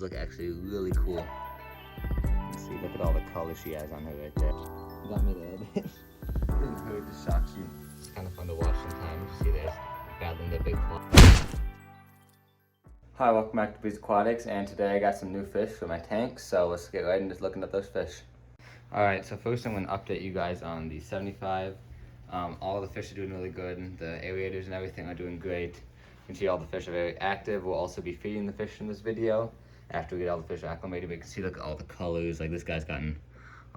look actually really cool. Let's see, look at all the colors she has on her right there. Got me there a bit. Doesn't hurt, just shocks you. It's kind of fun to watch sometimes. You see there's battling the big claw. Hi, welcome back to Breeze Aquatics, and today I got some new fish for my tank, so let's get right into looking at those fish. Alright, so first I'm going to update you guys on the 75. All the fish are doing really good, and the aerators and everything are doing great. You can see all the fish are very active. We'll also be feeding the fish in this video after we get all the fish acclimated. But you can see, look at all the colors. Like, this guy's gotten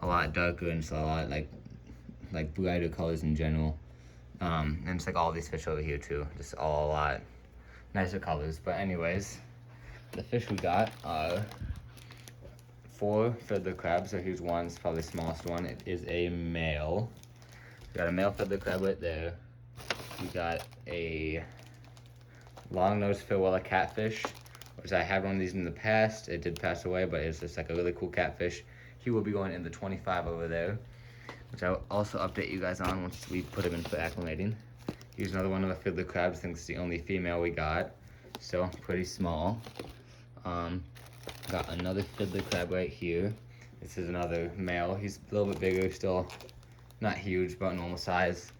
a lot darker and so a lot like brighter colors in general. And it's like all these fish over here too, just all a lot nicer colors. But anyways, the fish we got are 4 fiddler crabs. So here's one, it's probably the smallest one. It is a male. We got a male fiddler crab right there. We got a long-nosed Farewella catfish, which I had one of these in the past. It did pass away, but it's just like a really cool catfish. He will be going in the 25 over there, which I'll also update you guys on once we put him in for acclimating. Here's another one of the fiddler crabs. I think it's the only female we got, so pretty small. Got another fiddler crab right here. This is another male. He's a little bit bigger, still not huge, about normal size.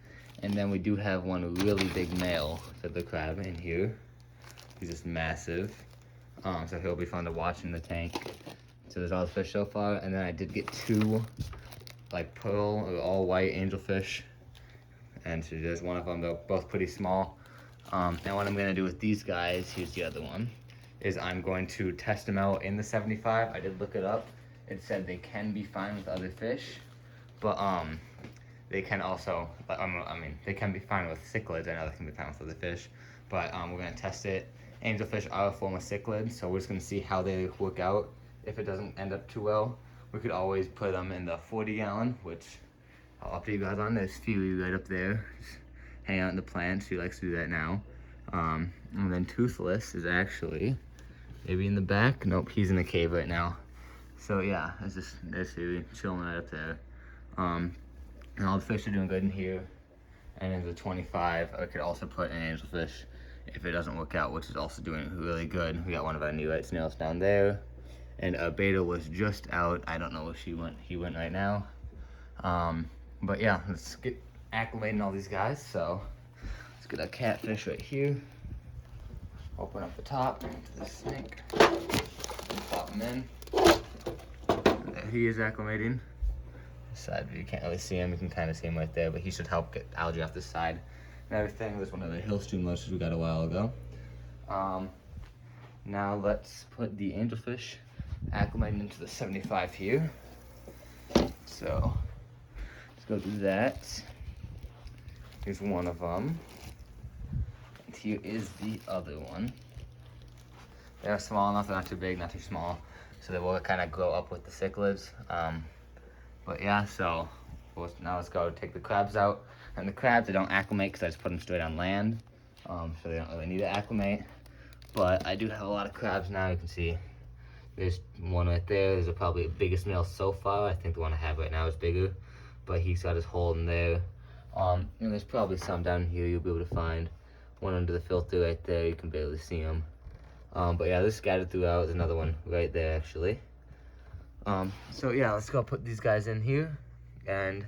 And then we do have one really big male fiddler crab in here. He's just massive. So he'll be fun to watch in the tank. So there's all the fish so far. And then I did get 2 like pearl or all white angelfish. And so there's one of them, they're both pretty small. Now what I'm gonna do with these guys, here's the other one, is I'm going to test them out in the 75. I did look it up. It said they can be fine with other fish, but they can also, they can be fine with cichlids. I know they can be fine with other fish, but we're gonna test it. Angelfish are a form of cichlid, so we're just gonna see how they work out. If it doesn't end up too well, we could always put them in the 40 gallon, which I'll update you guys on. There's Fury right up there, just hang out in the plant. She likes to do that now. And then Toothless is actually maybe in the back. Nope, he's in the cave right now. So yeah, there's Fury chilling right up there. And all the fish are doing good in here. And in the 25, I could also put an angelfish if it doesn't work out, which is also doing really good. We got one of our new white snails down there. And our beta was just out. I don't know where he went right now. But yeah, let's get acclimating all these guys. So let's get a catfish right here. Open up the top to the sink. Pop him in. There he is acclimating. Side view, you can't really see him. You can kind of see him right there, but he should help get algae off this side and everything. There's one of the Hillstream lotions we got a while ago. Now let's put the angelfish acclimating into the 75 here. So let's go do that. Here's one of them, and here is the other one. They're small enough, they're not too big, not too small, so they will kind of grow up with the cichlids. But yeah, so now let's go take the crabs out. And the crabs, they don't acclimate because I just put them straight on land. So they don't really need to acclimate. But I do have a lot of crabs now. You can see there's one right there. There's probably the biggest male so far. I think the one I have right now is bigger. But he's got his hole in there. And there's probably some down here you'll be able to find. One under the filter right there. You can barely see him. But yeah, they're scattered throughout. There's another one right there actually. So yeah, let's go put these guys in here, and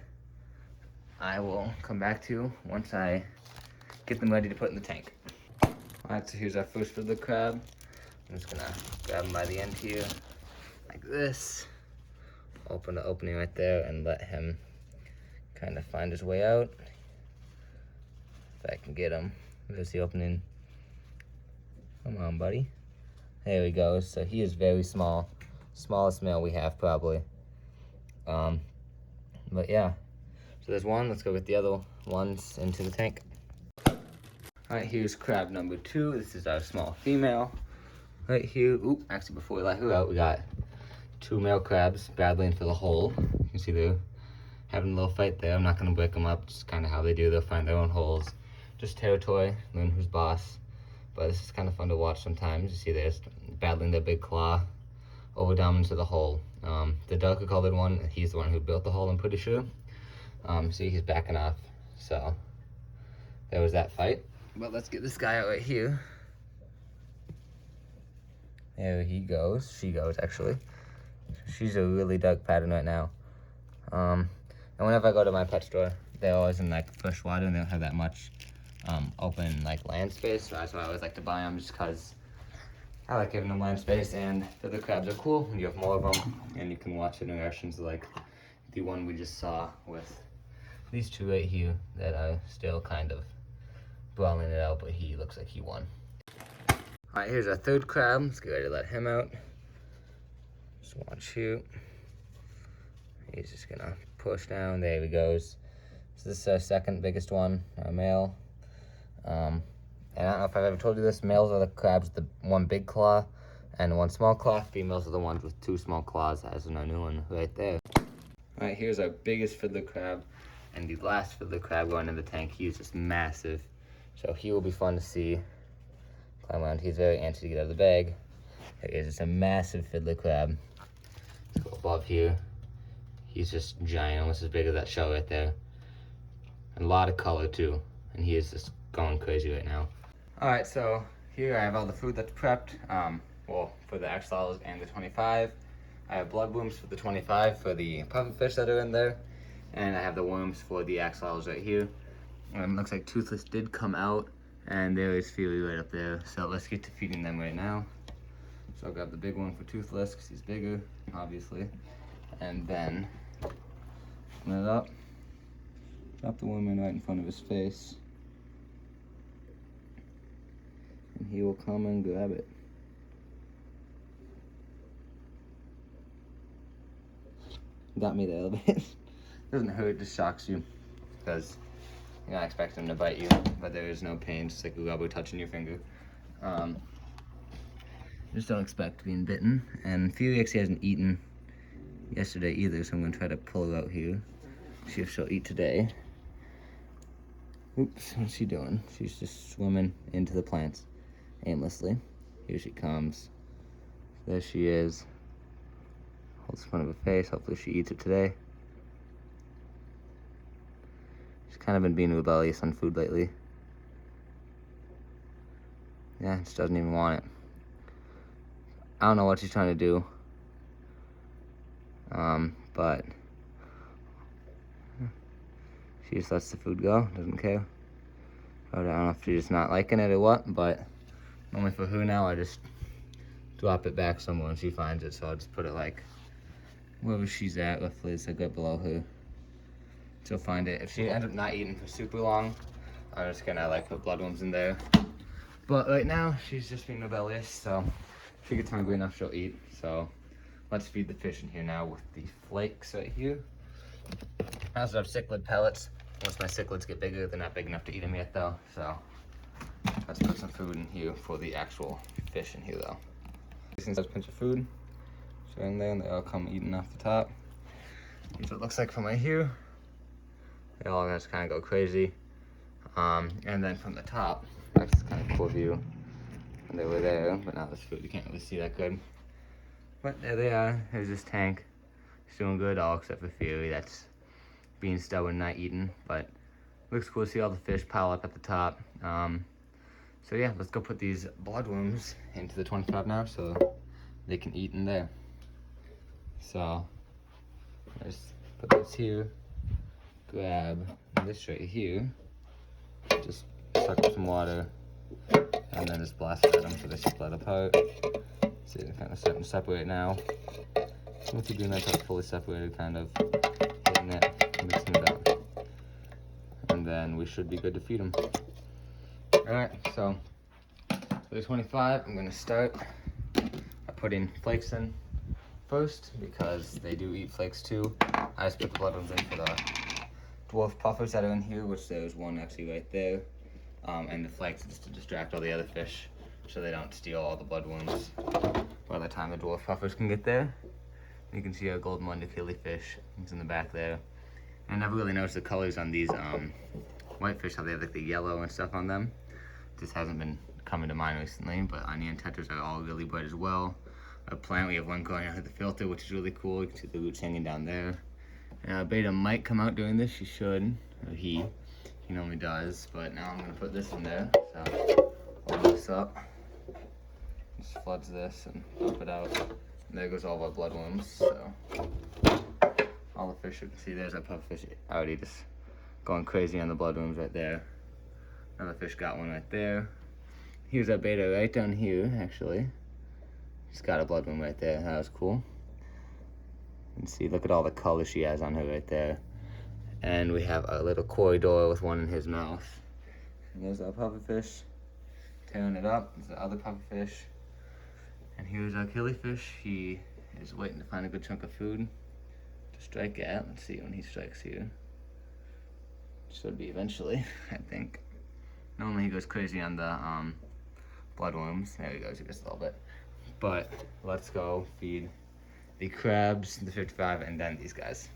I will come back to you once I get them ready to put in the tank. Alright, so here's our first fiddler crab. I'm just gonna grab him by the end here, like this. Open the opening right there and let him kind of find his way out. If I can get him. There's the opening. Come on, buddy. There he goes. So he is very small. Smallest male we have probably. But yeah, so there's one. Let's go get the other ones into the tank. Alright, here's crab number 2. This is our small female right here. Oop, actually before we let her out, we got 2 male crabs battling for the hole. You can see they're having a little fight there. I'm not gonna break them up, just kind of how they do. They'll find their own holes. Just territory, learn who's boss. But this is kind of fun to watch sometimes. You see they're just battling their big claw over down into the hole. The darker colored one, he's the one who built the hole, I'm pretty sure. See, he's backing off. So there was that fight. But let's get this guy out right here. There he goes. She goes, actually. She's a really dark pattern right now. And whenever I go to my pet store, they're always in like freshwater and they don't have that much open like land space. So that's why I always like to buy them, just because I like giving them land space, and the crabs are cool when you have more of them and you can watch interactions like the one we just saw with these two right here that are still kind of brawling it out, but he looks like he won. All right, here's our third crab. Let's get ready to let him out. Just watch here. He's just gonna push down. There he goes. So this is our second biggest one, our male. And I don't know if I've ever told you this, males are the crabs with the one big claw and one small claw. Females are the ones with two small claws, as in our new one right there. All right, here's our biggest fiddler crab and the last fiddler crab going in the tank. He's just massive. So he will be fun to see climb around. He's very antsy to get out of the bag. There is just a massive fiddler crab. Let's go above here. He's just giant, almost as big as that shell right there. And a lot of color too. And he is just going crazy right now. All right, so here I have all the food that's prepped. Well, for the XLs and the 25. I have blood worms for the 25 for the pufferfish that are in there. And I have the worms for the XLs right here. Looks like Toothless did come out, and there is Fury right up there. So let's get to feeding them right now. So I'll grab the big one for Toothless because he's bigger, obviously. And then open it up. Drop the worm in right in front of his face. And he will come and grab it. Got me there a little bit. Doesn't hurt, just shocks you. Because you're not expecting him to bite you, but there is no pain, just like a rubber touching your finger. Just don't expect being bitten. And Fury actually hasn't eaten yesterday either, so I'm gonna try to pull her out here. See if she'll eat today. Oops, what's she doing? She's just swimming into the plants aimlessly. Here she comes. There she is. Holds in front of her face. Hopefully she eats it today. She's kind of been being rebellious on food lately. Yeah, just doesn't even want it. I don't know what she's trying to do. But she just lets the food go, doesn't care. But I don't know if she's just not liking it or what, but normally for her now, I just drop it back somewhere and she finds it, so I'll just put it like wherever she's at, roughly, it's like right below her. She'll find it. If she ends up not eating for super long, I'm just gonna like put blood worms in there. But right now, she's just being rebellious, so if she gets hungry enough, she'll eat. So let's feed the fish in here now with the flakes right here. I also have cichlid pellets. Once my cichlids get bigger, they're not big enough to eat them yet though. So let's put some food in here for the actual fish in here though. These things have a pinch of food. So in there, and they all come eating off the top. Here's what it looks like from right here. They all just kind of go crazy. And then from the top, that's kind of cool view. And they were there, but now this food, you can't really see that good. But there they are. There's this tank. It's doing good, all except for Fury. That's being stubborn, not eating. But looks cool to see all the fish pile up at the top. So yeah, let's go put these blood worms into the 25 now so they can eat in there. So let's put this here. Grab this right here. Just suck up some water. And then just blast it at them so they split apart. See, they're kind of starting to separate now. Once you do that, it's fully separated, kind of hitting it, mixing it up. And then we should be good to feed them. Alright, so for the 25, I'm going to start by putting flakes in first because they do eat flakes too. I just put the blood ones in for the dwarf puffers that are in here, which there's one actually right there. And the flakes just to distract all the other fish so they don't steal all the blood worms by the time the dwarf puffers can get there. You can see our golden wonder killifish. He's in the back there. I never really noticed the colors on these whitefish, how they have like the yellow and stuff on them. This hasn't been coming to mind recently, but onion tetras are all really bright as well. A plant, we have one growing under the filter, which is really cool. You can see the roots hanging down there. Beta might come out doing this. She should, or he normally does, but now I'm gonna put this in there. So hold this up. Just floods this and dump it out. And there goes all of our bloodworms. So all the fish, you can see there's our pufferfish already just going crazy on the bloodworms right there. Another fish got one right there. Here's our beta right down here, actually. She's got a bloodworm right there. That was cool. And see, look at all the color she has on her right there. And we have a little corridor with one in his mouth. And there's our pufferfish, tearing it up. There's the other pufferfish. And here's our killifish. He is waiting to find a good chunk of food to strike at. Let's see when he strikes here. Should be eventually, I think. Normally he goes crazy on the bloodworms. There he goes, just a little bit. But let's go feed the crabs, the 55, and then these guys.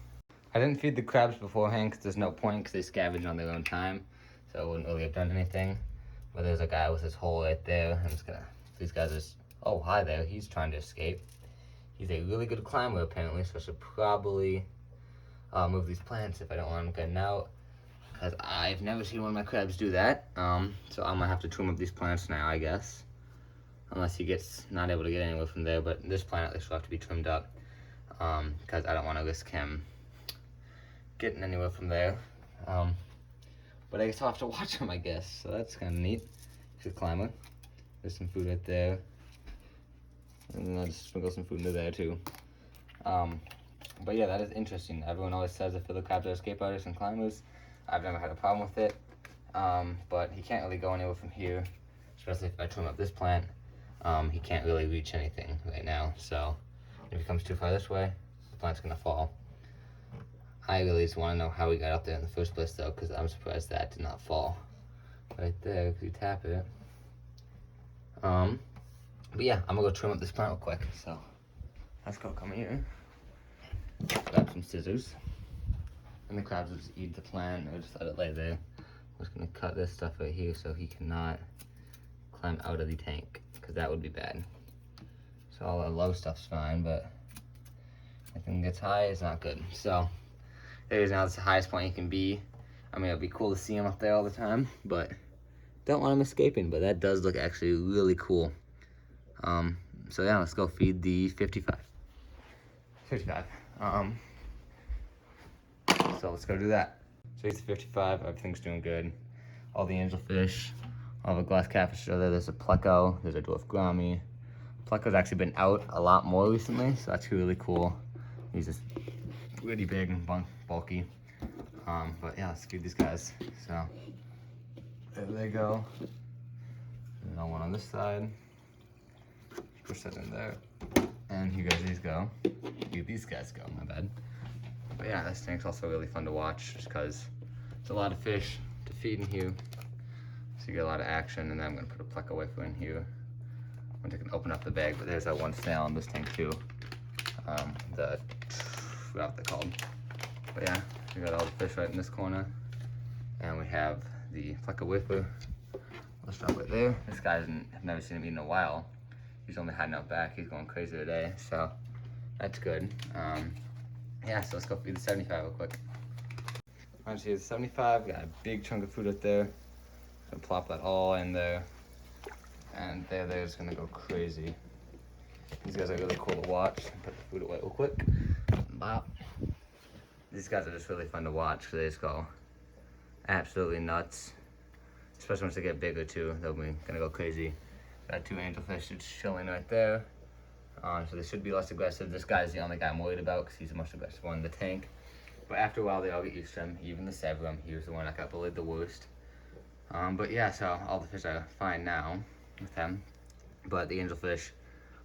I didn't feed the crabs beforehand because there's no point because they scavenge on their own time. So I wouldn't really have done anything. But there's a guy with his hole right there. I'm just gonna, these guys are, oh, hi there. He's trying to escape. He's a really good climber apparently, so I should probably move these plants if I don't want him getting out. Because I've never seen one of my crabs do that. So I'm gonna have to trim up these plants now, I guess. Unless he gets not able to get anywhere from there, but this plant at least will have to be trimmed up. Because I don't want to risk him getting anywhere from there. But I guess I'll have to watch him, I guess. So that's kind of neat. He's a climber. There's some food right there. And then I'll just sprinkle some food into there too. But yeah, that is interesting. Everyone always says that fiddler crabs are escape artists and climbers. I've never had a problem with it. But he can't really go anywhere from here, especially if I trim up this plant. He can't really reach anything right now. So if he comes too far this way, the plant's gonna fall. I really just want to know how he got up there in the first place though, because I'm surprised that did not fall right there if you tap it. But yeah, I'm gonna go trim up this plant real quick. So let's go, come here. Grab some scissors. And the crabs will just eat the plant or just let it lay there. I'm just gonna cut this stuff right here so he cannot climb out of the tank, because that would be bad. So all the low stuff's fine, but anything that gets high is not good. So there's now the highest point he can be. I mean, it'd be cool to see him up there all the time, but don't want him escaping. But that does look actually really cool. So yeah, let's go feed the 55. So let's go do that. So he's 55, everything's doing good. All the angelfish, all the glass catfish are there. There's a pleco, there's a dwarf gourami. Pleco's actually been out a lot more recently, so that's really cool. He's just really big and bulky. But yeah, let's feed these guys. So there they go. Another one on this side. Push that in there. And here these go. Here these guys go, my bad. But yeah, this tank's also really fun to watch just because it's a lot of fish to feed in here. So you get a lot of action, and then I'm gonna put a pleco wafer in here. I'm gonna open up the bag, but there's that one snail in this tank too. I forgot what they're called. But yeah, we got all the fish right in this corner. And we have the pleco wafer. Let's drop it there. This guy's I've never seen him eat in a while. He's only hiding out back. He's going crazy today, so that's good. Yeah, so let's go feed the 75 real quick. Alright, so here's the 75. Got a big chunk of food up there. Gonna plop that all in there. And they're just gonna go crazy. These guys are really cool to watch. Put the food away real quick. Bop. These guys are just really fun to watch because they just go absolutely nuts. Especially once they get bigger too, they'll be gonna go crazy. Got two angelfish just chilling right there. So they should be less aggressive. This guy's the only guy I'm worried about because he's the most aggressive one in the tank. But after a while, they all get used to him. Even the Severum, he was the one that got bullied the worst. But yeah, so all the fish are fine now with them. But the angelfish,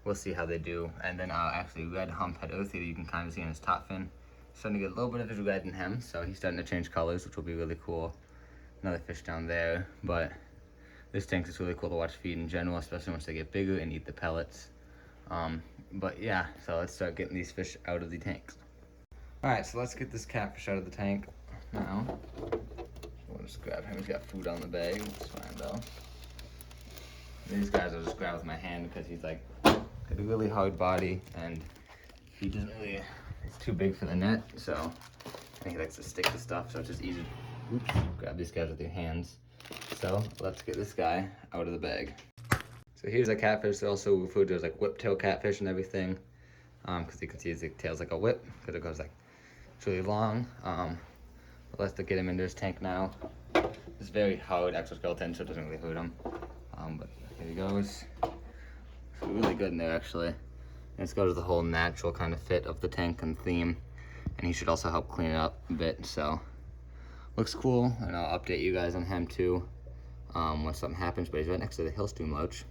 we'll see how they do. And then actually red humphead earthy, you can kind of see in his top fin. Starting to get a little bit of his red in him, so he's starting to change colors, which will be really cool. Another fish down there, but this tank is really cool to watch feed in general, especially once they get bigger and eat the pellets. But yeah, so let's start getting these fish out of the tanks. Alright, so let's get this catfish out of the tank now. We'll just grab him. He's got food on the bag. It's fine though. These guys I'll just grab with my hand because he's like got a really hard body and he doesn't really, it's too big for the net, so I think he likes to stick to stuff, so it's just easy to grab these guys with your hands. So let's get this guy out of the bag. So So here's a catfish. They're also referred to as like whiptail catfish and everything. Because you can see his tail's like a whip, because it goes like, it's really long. Let's get him into his tank now. It's very hard exoskeleton, so it doesn't really hurt him. But here he goes. It's really good in there, actually. And it's got the whole natural kind of fit of the tank and theme. And he should also help clean it up a bit, so. Looks cool, and I'll update you guys on him too when something happens, but he's right next to the Hillstream Loach.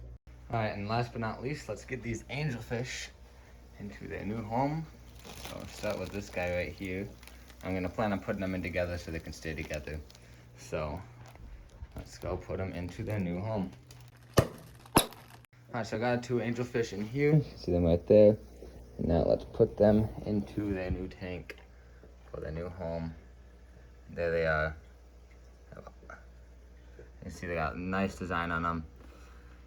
Alright, and last but not least, let's get these angelfish into their new home. So I'll start with this guy right here. I'm gonna plan on putting them in together so they can stay together. So let's go put them into their new home. Alright, so I got 2 angelfish in here. See them right there. And now let's put them into their new tank for their new home. There they are. You see they got a nice design on them.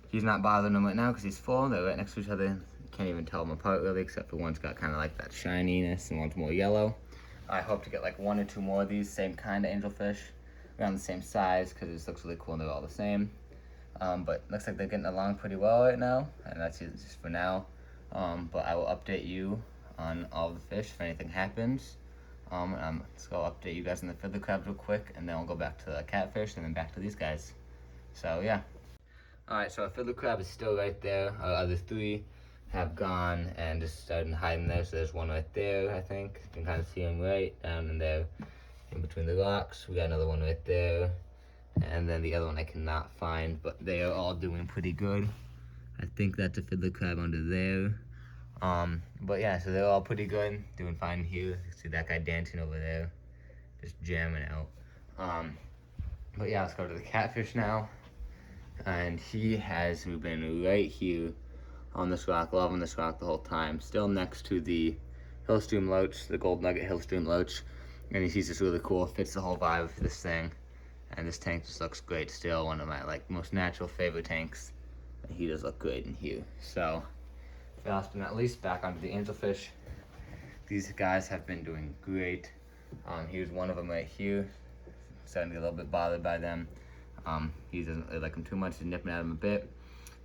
He's not bothering them right now because he's full. They're right next to each other. You can't even tell them apart really, except for one's got kind of like that shininess and one's more yellow. I hope to get like 1 or 2 more of these same kind of angelfish around the same size because it just looks really cool and they're all the same. But looks like they're getting along pretty well right now, and that's just for now. But I will update you on all the fish if anything happens. Let's go update you guys on the fiddler crabs real quick, and then we'll go back to the catfish and then back to these guys. So yeah. Alright, so our fiddler crab is still right there. Our other 3 have gone and just started hiding there. So there's one right there, I think. You can kind of see him right down in there in between the rocks. We got another one right there. And then the other one I cannot find, but they are all doing pretty good. I think that's a fiddler crab under there. But yeah, so they're all pretty good, doing fine here. See that guy dancing over there, just jamming out. But yeah, let's go to the catfish now. And he has been right here on this rock, loving this rock the whole time. Still next to the Hillstream Loach, the Gold Nugget Hillstream Loach. And he's just really cool, fits the whole vibe of this thing. And this tank just looks great still, one of my like most natural favorite tanks. And he does look great in here. So, last but not least, back onto the angelfish. These guys have been doing great. Here's one of them right here. Starting to get a little bit bothered by them. He doesn't really like them too much, he's nipping at them a bit.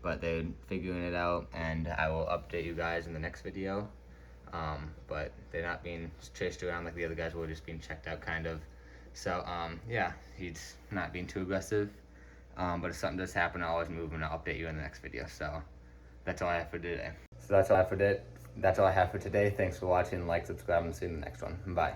But they're figuring it out, and I will update you guys in the next video. But they're not being chased around like the other guys were, just being checked out kind of. So, yeah, he's not being too aggressive. But if something does happen, I'll always move and I'll update you in the next video. So, that's all I have for today. That's all I have for today. Thanks for watching. Like, subscribe, and see you in the next one. Bye.